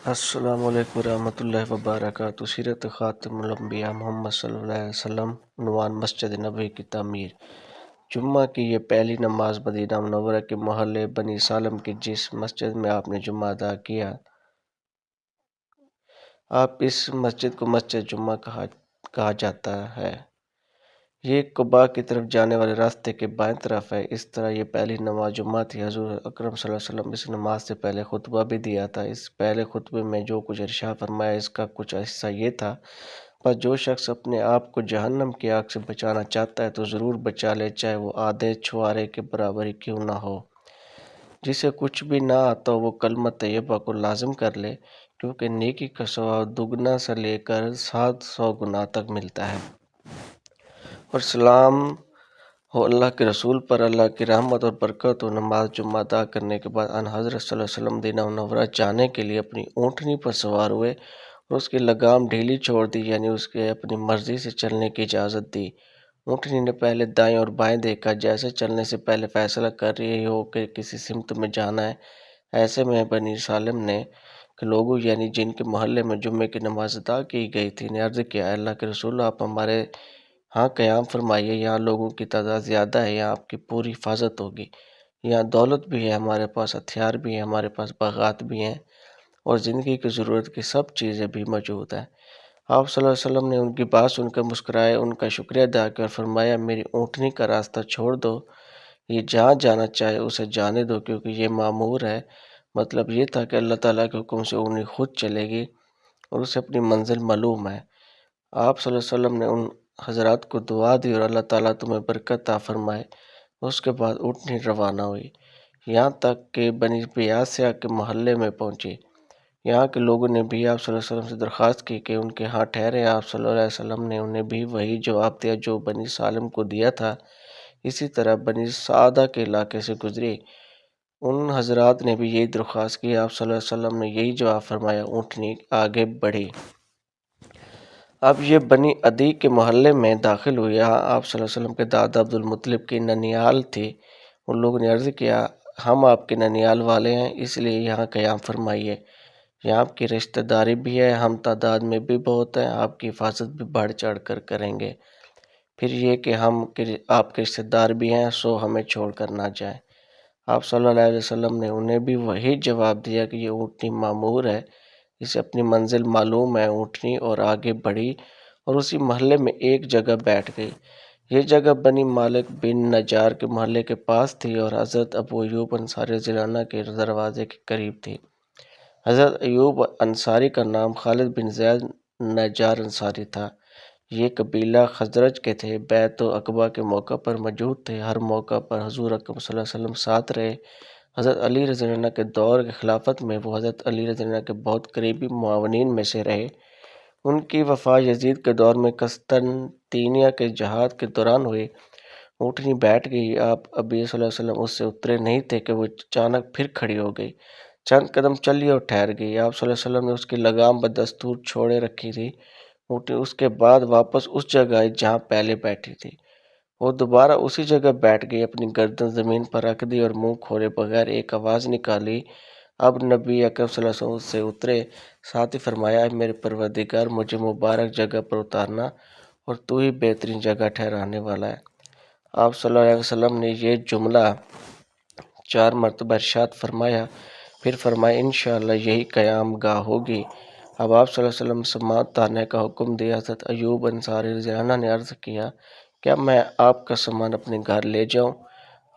السلام علیکم ورحمۃ اللہ وبرکاتہ۔ سیرت خاتم الانبیاء محمد صلی اللہ علیہ وسلم، عنوان مسجد نبوی کی تعمیر۔ جمعہ کی یہ پہلی نماز مدینہ منورہ کے محلے بنی سالم کی جس مسجد میں آپ نے جمعہ ادا کیا، آپ اس مسجد کو مسجد جمعہ کہا جاتا ہے۔ یہ قباء کی طرف جانے والے راستے کے بائیں طرف ہے۔ اس طرح یہ پہلی نماز جمعہ تھی۔ حضور اکرم صلی اللہ علیہ وسلم اس نماز سے پہلے خطبہ بھی دیا تھا۔ اس پہلے خطبے میں جو کچھ ارشاد فرمایا، اس کا کچھ حصہ یہ تھا: بس جو شخص اپنے آپ کو جہنم کی آگ سے بچانا چاہتا ہے تو ضرور بچا لے، چاہے وہ آدھے چھوارے کے برابر ہی کیوں نہ ہو۔ جسے کچھ بھی نہ آتا وہ کلمہ طیبہ کو لازم کر لے، کیونکہ نیکی کا ثواب دگنا سے لے کر 700 گنا تک ملتا ہے۔ اور سلام ہو اللہ کے رسول پر، اللہ کی رحمت اور برکت ہو۔ نماز جمعہ ادا کرنے کے بعد آن حضرت صلی اللہ علیہ وسلم مدینہ منورہ جانے کے لیے اپنی اونٹنی پر سوار ہوئے اور اس کی لگام ڈھیلی چھوڑ دی، یعنی اس کے اپنی مرضی سے چلنے کی اجازت دی۔ اونٹنی نے پہلے دائیں اور بائیں دیکھا، جیسے چلنے سے پہلے فیصلہ کر رہی ہو کہ کسی سمت میں جانا ہے۔ ایسے میں بنی سالم نے کہ لوگوں، یعنی جن کے محلے میں جمعے کی نماز ادا کی گئی تھی، نے عرض کیا: اے اللہ کے رسول، آپ ہمارے ہاں قیام فرمائیے، یہاں لوگوں کی تعداد زیادہ ہے، یہاں آپ کی پوری حفاظت ہوگی، یہاں دولت بھی ہے، ہمارے پاس ہتھیار بھی ہیں، ہمارے پاس باغات بھی ہیں اور زندگی کی ضرورت کی سب چیزیں بھی موجود ہیں۔ آپ صلی اللہ علیہ وسلم نے ان کی بات سن کر مسکرائے، ان کا شکریہ ادا کیا اور فرمایا: میری اونٹنی کا راستہ چھوڑ دو، یہ جہاں جانا چاہے اسے جانے دو، کیونکہ یہ معمور ہے۔ مطلب یہ تھا کہ اللہ تعالیٰ کے حکم سے اونٹنی خود چلے گی اور اسے اپنی منزل معلوم ہے۔ آپ صلی اللہ علیہ وسلم نے ان حضرات کو دعا دی اور اللہ تعالیٰ تمہیں برکت عطا فرمائے۔ اس کے بعد اونٹنی روانہ ہوئی، یہاں تک کہ بنی بیاسیہ کے محلے میں پہنچی۔ یہاں کے لوگوں نے بھی آپ صلی اللہ علیہ وسلم سے درخواست کی کہ ان کے ہاں ٹھہرے۔ آپ صلی اللہ علیہ وسلم نے انہیں بھی وہی جواب دیا جو بنی سالم کو دیا تھا۔ اسی طرح بنی سعدہ کے علاقے سے گزری، ان حضرات نے بھی یہی درخواست کی۔ آپ صلی اللہ علیہ وسلم نے یہی جواب فرمایا، اونٹنی آگے بڑھی۔ اب یہ بنی عدی کے محلے میں داخل ہوئی۔ یہاں آپ صلی اللہ علیہ وسلم کے دادا عبد المطلب کی ننیال تھی۔ ان لوگوں نے عرض کیا: ہم آپ کے ننیال والے ہیں، اس لیے یہاں قیام فرمائیے، یہاں آپ کی رشتہ داری بھی ہے، ہم تعداد میں بھی بہت ہیں، آپ کی حفاظت بھی بڑھ چڑھ کر کریں گے۔ پھر یہ کہ ہم آپ کے رشتہ دار بھی ہیں، سو ہمیں چھوڑ کر نہ جائیں۔ آپ صلی اللہ علیہ وسلم نے انہیں بھی وہی جواب دیا کہ یہ اونٹنی معمور ہے، اسے اپنی منزل معلوم ہے۔ اونٹنی اور آگے بڑھی اور اسی محلے میں ایک جگہ بیٹھ گئی۔ یہ جگہ بنی مالک بن نجار کے محلے کے پاس تھی اور حضرت ابو ایوب انصاری رضی اللہ عنہ کے دروازے کے قریب تھی۔ حضرت ایوب انصاری کا نام خالد بن زید نجار انصاری تھا۔ یہ قبیلہ خزرج کے تھے، بیعت عقبہ کے موقع پر موجود تھے۔ ہر موقع پر حضور اکرم صلی اللہ علیہ وسلم ساتھ رہے۔ حضرت علی رضی اللہ عنہ کے دور کے خلافت میں وہ حضرت علی رضی اللہ عنہ کے بہت قریبی معاونین میں سے رہے۔ ان کی وفات یزید کے دور میں قسطنطنیہ کے جہاد کے دوران ہوئی۔ اونٹنی بیٹھ گئی، آپ ابھی صلی اللہ علیہ وسلم اس سے اترے نہیں تھے کہ وہ اچانک پھر کھڑی ہو گئی، چند قدم چلی اور ٹھہر گئی۔ آپ صلی اللہ علیہ وسلم نے اس کی لگام بدستور چھوڑے رکھی تھی۔ اونٹنی اس کے بعد واپس اس جگہ آئی جہاں پہلے بیٹھی تھی۔ وہ دوبارہ اسی جگہ بیٹھ گئی، اپنی گردن زمین پر رکھ دی اور منہ کھولے بغیر ایک آواز نکالی۔ اب نبی اکرم صلی اللہ علیہ وسلم اس سے اترے، ساتھ ہی فرمایا: اے میرے پروردگار، مجھے مبارک جگہ پر اتارنا اور تو ہی بہترین جگہ ٹھہرانے والا ہے۔ آپ صلی اللہ علیہ وسلم نے یہ جملہ 4 مرتبہ ارشاد فرمایا، پھر فرمایا: انشاءاللہ یہی قیام گاہ ہوگی۔ اب آپ صلی اللہ علیہ وسلم سماعت اتارنے کا حکم دیا۔ حضرت ایوب انصاری رضی اللہ عنہ نے عرض کیا: کیا میں آپ کا سامان اپنے گھر لے جاؤں؟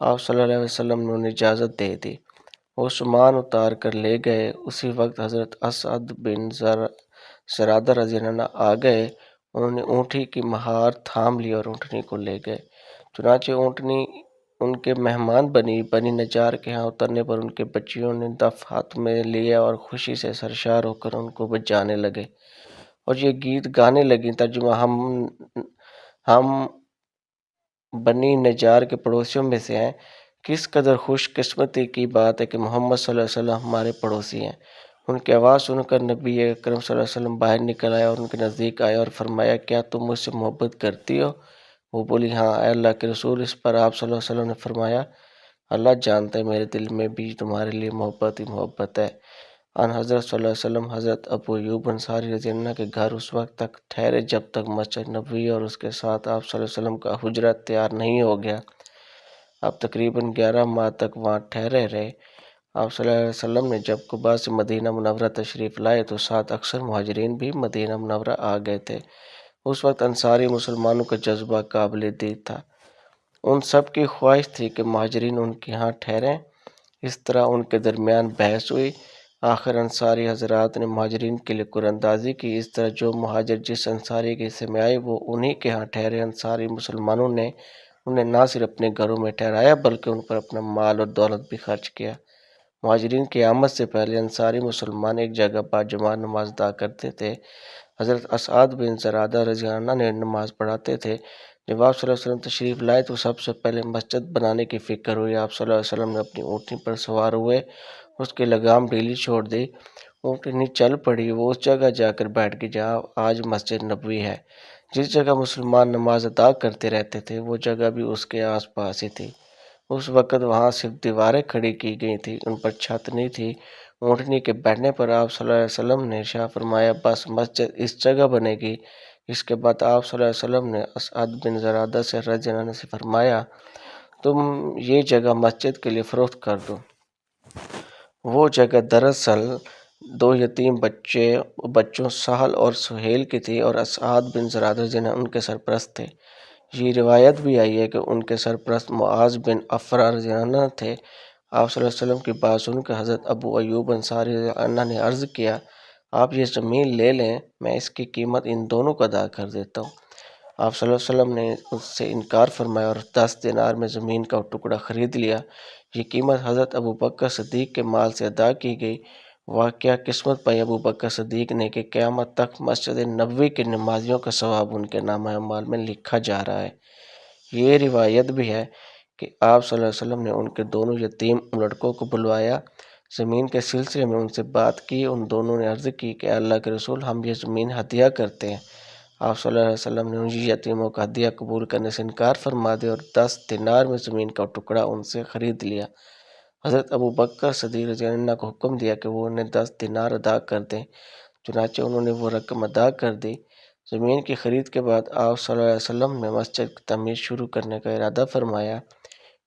آپ صلی اللہ علیہ وسلم نے انہیں اجازت دے دی۔ وہ سامان اتار کر لے گئے۔ اسی وقت حضرت اسعد بن زرادہ رضی اللہ عنہ آ گئے، انہوں نے اونٹنی کی مہار تھام لی اور اونٹنی کو لے گئے۔ چنانچہ اونٹنی ان کے مہمان بنی۔ بنی نجار کے ہاں اترنے پر ان کے بچیوں نے دف ہاتھ میں لیا اور خوشی سے سرشار ہو کر ان کو بجانے لگے اور یہ گیت گانے لگیں۔ ترجمہ: ہم بنی نجار کے پڑوسیوں میں سے ہیں، کس قدر خوش قسمتی کی بات ہے کہ محمد صلی اللہ علیہ وسلم ہمارے پڑوسی ہیں۔ ان کی آواز سن کر نبی اکرم صلی اللہ علیہ وسلم باہر نکل آئے اور ان کے نزدیک آئے اور فرمایا: کیا تم مجھ سے محبت کرتی ہو؟ وہ بولی: ہاں اے اللہ کے رسول۔ اس پر آپ صلی اللہ علیہ وسلم نے فرمایا: اللہ جانتا ہے میرے دل میں بھی تمہارے لیے محبت ہی محبت ہے۔ ان حضرت صلی اللہ علیہ وسلم حضرت ابو ایوب انصاری رضی اللہ عنہ کے گھر اس وقت تک ٹھہرے جب تک مسجد نبوی اور اس کے ساتھ آپ صلی اللہ علیہ وسلم کا حجرہ تیار نہیں ہو گیا۔ آپ تقریباً 11 ماہ تک وہاں ٹھہرے رہے۔ آپ صلی اللہ علیہ وسلم نے جب قباء سے مدینہ منورہ تشریف لائے تو ساتھ اکثر مہاجرین بھی مدینہ منورہ آ گئے تھے۔ اس وقت انصاری مسلمانوں کا جذبہ قابل دید تھا۔ ان سب کی خواہش تھی کہ مہاجرین ان کے ہاں ٹھہریں۔ اس طرح ان کے درمیان بحث ہوئی۔ آخر انصاری حضرات نے مہاجرین کے لیے قرعہ اندازی کی۔ اس طرح جو مہاجر جس انصاری کے حصے میں آئے وہ انہی کے ہاں ٹھہرے۔ انصاری مسلمانوں نے انہیں نہ صرف اپنے گھروں میں ٹھہرایا بلکہ ان پر اپنا مال اور دولت بھی خرچ کیا۔ مہاجرین کی آمد سے پہلے انصاری مسلمان ایک جگہ باجماعت نماز ادا کرتے تھے۔ حضرت اسعد بن زرادہ رضی اللہ عنہ نے نماز پڑھاتے تھے۔ جب آپ صلی اللہ علیہ وسلم تشریف لائے تو سب سے پہلے مسجد بنانے کی فکر ہوئی۔ آپ صلی اللہ علیہ وسلم نے اپنی اونٹنی پر سوار ہوئے، اس کی لگام ڈھیلی چھوڑ دی، اونٹنی چل پڑی۔ وہ اس جگہ جا کر بیٹھ گئی جہاں آج مسجد نبوی ہے۔ جس جگہ مسلمان نماز ادا کرتے رہتے تھے وہ جگہ بھی اس کے آس پاس ہی تھی۔ اس وقت وہاں صرف دیواریں کھڑی کی گئی تھیں، ان پر چھت نہیں تھی۔ اونٹنی کے بیٹھنے پر آپ صلی اللہ علیہ وسلم نے ارشاد فرمایا، بس مسجد اس جگہ بنے گی۔ اس کے بعد آپ صلی اللہ علیہ وسلم نے اسعد بن زرادہ سے رضی اللہ عنہ سے فرمایا، تم یہ جگہ مسجد کے لیے فروخت کر دو۔ وہ جگہ دراصل 2 یتیم بچوں سہل اور سہیل کی تھی اور اسعد بن زرادہ رضی اللہ عنہ ان کے سرپرست تھے۔ یہ روایت بھی آئی ہے کہ ان کے سرپرست معاذ بن افرا رضی اللہ عنہ تھے۔ آپ صلی اللہ علیہ وسلم کی بات سن کر حضرت ابو ایوب انصاری رضی اللہ عنہ نے عرض کیا، آپ یہ زمین لے لیں، میں اس کی قیمت ان دونوں کو ادا کر دیتا ہوں۔ آپ صلی اللہ علیہ وسلم نے اس سے انکار فرمایا اور 10 دینار میں زمین کا ٹکڑا خرید لیا۔ یہ قیمت حضرت ابوبکر صدیق کے مال سے ادا کی گئی۔ واقعہ قسمت پائی ابوبکر صدیق نے کہ قیامت تک مسجد نبوی کے نمازیوں کا ثواب ان کے نامہ اعمال میں لکھا جا رہا ہے۔ یہ روایت بھی ہے کہ آپ صلی اللہ علیہ وسلم نے ان کے دونوں یتیم لڑکوں کو بلوایا، زمین کے سلسلے میں ان سے بات کی۔ ان دونوں نے عرض کی کہ اللہ کے رسول، ہم یہ زمین ہدیہ کرتے ہیں۔ آپ صلی اللہ علیہ وسلم نے ان یتیموں کا ہدیہ قبول کرنے سے انکار فرما دیا اور 10 دینار میں زمین کا ٹکڑا ان سے خرید لیا۔ حضرت ابوبکر صدیق رضی اللہ عنہ کو حکم دیا کہ وہ انہیں 10 دینار ادا کر دیں، چنانچہ انہوں نے وہ رقم ادا کر دی۔ زمین کی خرید کے بعد آپ صلی اللہ علیہ وسلم نے مسجد کی تعمیر شروع کرنے کا ارادہ فرمایا،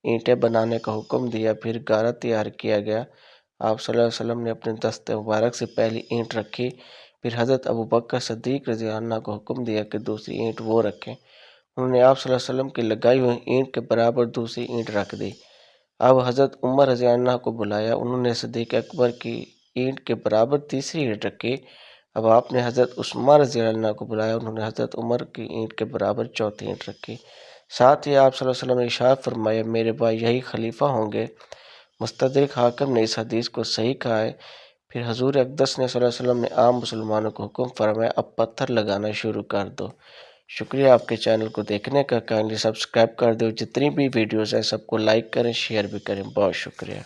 اینٹیں بنانے کا حکم دیا، پھر گارا تیار کیا گیا۔ آپ صلی اللہ علیہ وسلم نے اپنے دست مبارک سے پہلی اینٹ رکھی، پھر حضرت ابوبکر صدیق رضی اللہ عنہ کو حکم دیا کہ دوسری اینٹ وہ رکھیں۔ انہوں نے آپ صلی اللہ علیہ وسلم کی لگائی ہوئی اینٹ کے برابر دوسری اینٹ رکھ دی۔ اب حضرت عمر رضی اللہ عنہ کو بلایا، انہوں نے صدیق اکبر کی اینٹ کے برابر تیسری اینٹ رکھی۔ اب آپ نے حضرت عثمان رضی اللہ عنہ کو بلایا، انہوں نے حضرت عمر کی اینٹ کے برابر چوتھی اینٹ رکھی۔ ساتھ ہی آپ صلی اللہ علیہ وسلم نے ارشاد فرمایا، میرے بعد یہی خلیفہ ہوں گے۔ مستدرک حاکم نے اس حدیث کو صحیح کہا ہے۔ پھر حضور اقدس نے صلی اللہ علیہ وسلم نے عام مسلمانوں کو حکم فرمایا، اب پتھر لگانا شروع کر دو۔ شکریہ آپ کے چینل کو دیکھنے کا، کائنڈلی سبسکرائب کر دو۔ جتنی بھی ویڈیوز ہیں سب کو لائک کریں، شیئر بھی کریں۔ بہت شکریہ۔